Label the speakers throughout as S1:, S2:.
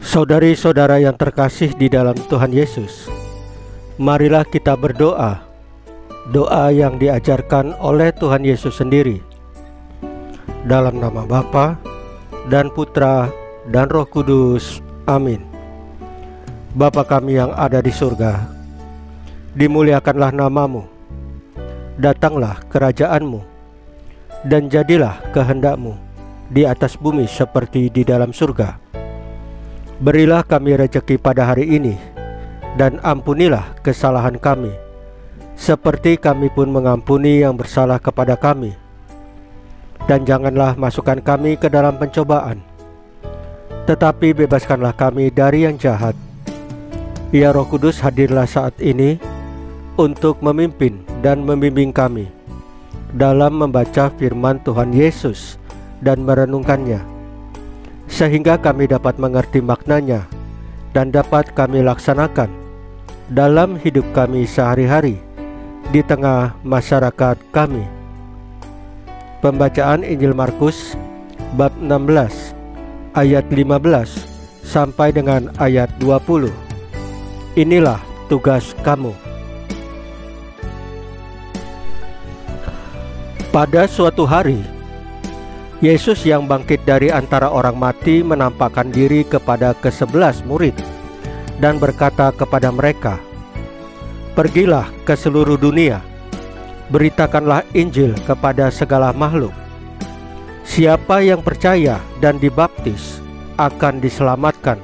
S1: Saudari-saudara yang terkasih di dalam Tuhan Yesus, marilah kita berdoa, doa yang diajarkan oleh Tuhan Yesus sendiri. Dalam nama Bapa dan Putra dan Roh Kudus, amin. Bapa kami yang ada di surga, dimuliakanlah namamu, datanglah kerajaanmu, dan jadilah kehendakmu di atas bumi seperti di dalam surga. Berilah kami rezeki pada hari ini, dan ampunilah kesalahan kami, seperti kami pun mengampuni yang bersalah kepada kami. Dan janganlah masukkan kami ke dalam pencobaan, tetapi bebaskanlah kami dari yang jahat. Ya Roh Kudus, hadirlah saat ini untuk memimpin dan membimbing kami dalam membaca firman Tuhan Yesus dan merenungkannya, sehingga kami dapat mengerti maknanya dan dapat kami laksanakan dalam hidup kami sehari-hari di tengah masyarakat kami. Pembacaan Injil Markus bab 16 ayat 15 sampai dengan ayat 20. Inilah tugas kamu. Pada suatu hari, Yesus yang bangkit dari antara orang mati menampakkan diri kepada ke-11 murid dan berkata kepada mereka, "Pergilah ke seluruh dunia, beritakanlah Injil kepada segala makhluk. Siapa yang percaya dan dibaptis akan diselamatkan,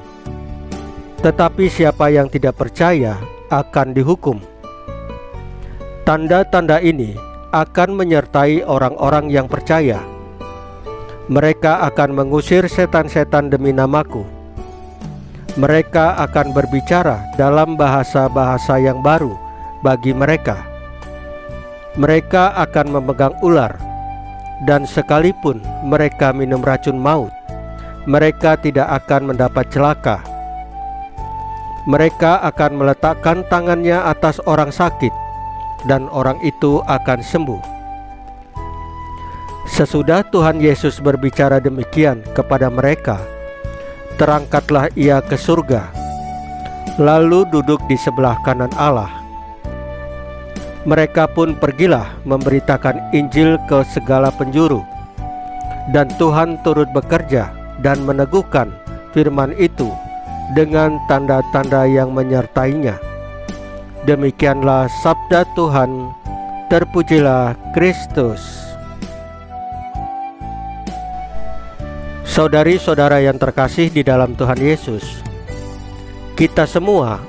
S1: tetapi siapa yang tidak percaya akan dihukum. Tanda-tanda ini akan menyertai orang-orang yang percaya. Mereka akan mengusir setan-setan demi namaku. Mereka akan berbicara dalam bahasa-bahasa yang baru bagi mereka. Mereka akan memegang ular, dan sekalipun mereka minum racun maut, mereka tidak akan mendapat celaka. Mereka akan meletakkan tangannya atas orang sakit, dan orang itu akan sembuh." Sesudah Tuhan Yesus berbicara demikian kepada mereka, terangkatlah ia ke surga, lalu duduk di sebelah kanan Allah. Mereka pun pergilah memberitakan Injil ke segala penjuru, dan Tuhan turut bekerja dan meneguhkan firman itu dengan tanda-tanda yang menyertainya. Demikianlah sabda Tuhan. Terpujilah Kristus. Saudari-saudara yang terkasih di dalam Tuhan Yesus, kita semua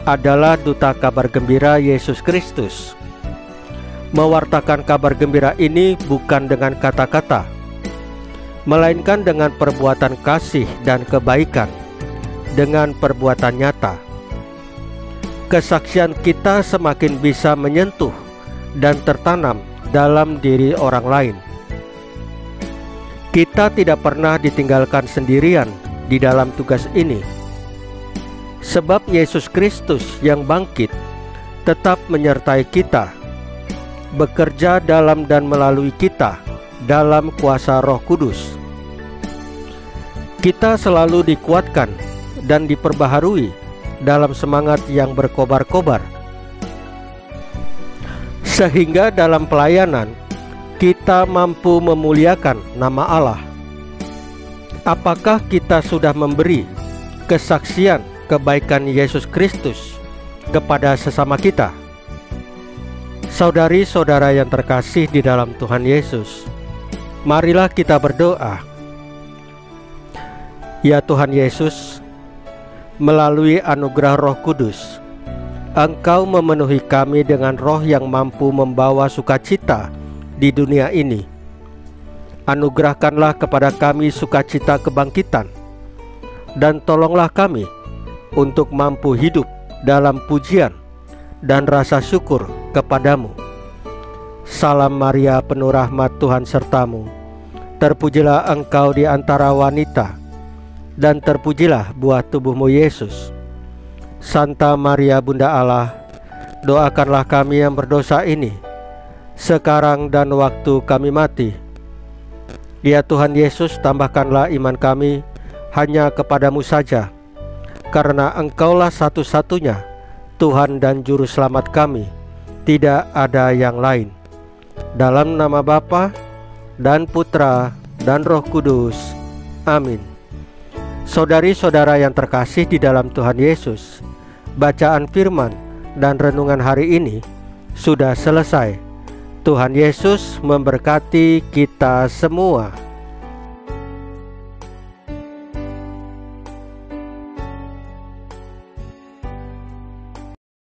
S1: adalah duta kabar gembira Yesus Kristus. Mewartakan kabar gembira ini bukan dengan kata-kata, melainkan dengan perbuatan kasih dan kebaikan, dengan perbuatan nyata. Kesaksian kita semakin bisa menyentuh dan tertanam dalam diri orang lain. Kita tidak pernah ditinggalkan sendirian di dalam tugas ini, sebab Yesus Kristus yang bangkit tetap menyertai kita, bekerja dalam dan melalui kita dalam kuasa Roh Kudus. Kita selalu dikuatkan dan diperbaharui dalam semangat yang berkobar-kobar, sehingga dalam pelayanan kita mampu memuliakan nama Allah. Apakah kita sudah memberi kesaksian kebaikan Yesus Kristus kepada sesama kita? Saudari-saudara yang terkasih di dalam Tuhan Yesus, marilah kita berdoa. Ya Tuhan Yesus, melalui anugerah Roh Kudus, Engkau memenuhi kami dengan roh yang mampu membawa sukacita di dunia ini. Anugerahkanlah kepada kami sukacita kebangkitan, dan tolonglah kami untuk mampu hidup dalam pujian dan rasa syukur kepadamu. Salam Maria, penuh rahmat, Tuhan sertamu. Terpujilah engkau di antara wanita, dan terpujilah buah tubuhmu Yesus. Santa Maria Bunda Allah, doakanlah kami yang berdosa ini, sekarang dan waktu kami mati. Ya Tuhan Yesus, tambahkanlah iman kami hanya kepadamu saja, karena Engkaulah satu-satunya Tuhan dan Juru Selamat kami, tidak ada yang lain. Dalam nama Bapa dan Putra dan Roh Kudus. Amin. Saudari-saudara yang terkasih di dalam Tuhan Yesus, bacaan firman dan renungan hari ini sudah selesai. Tuhan Yesus memberkati kita semua.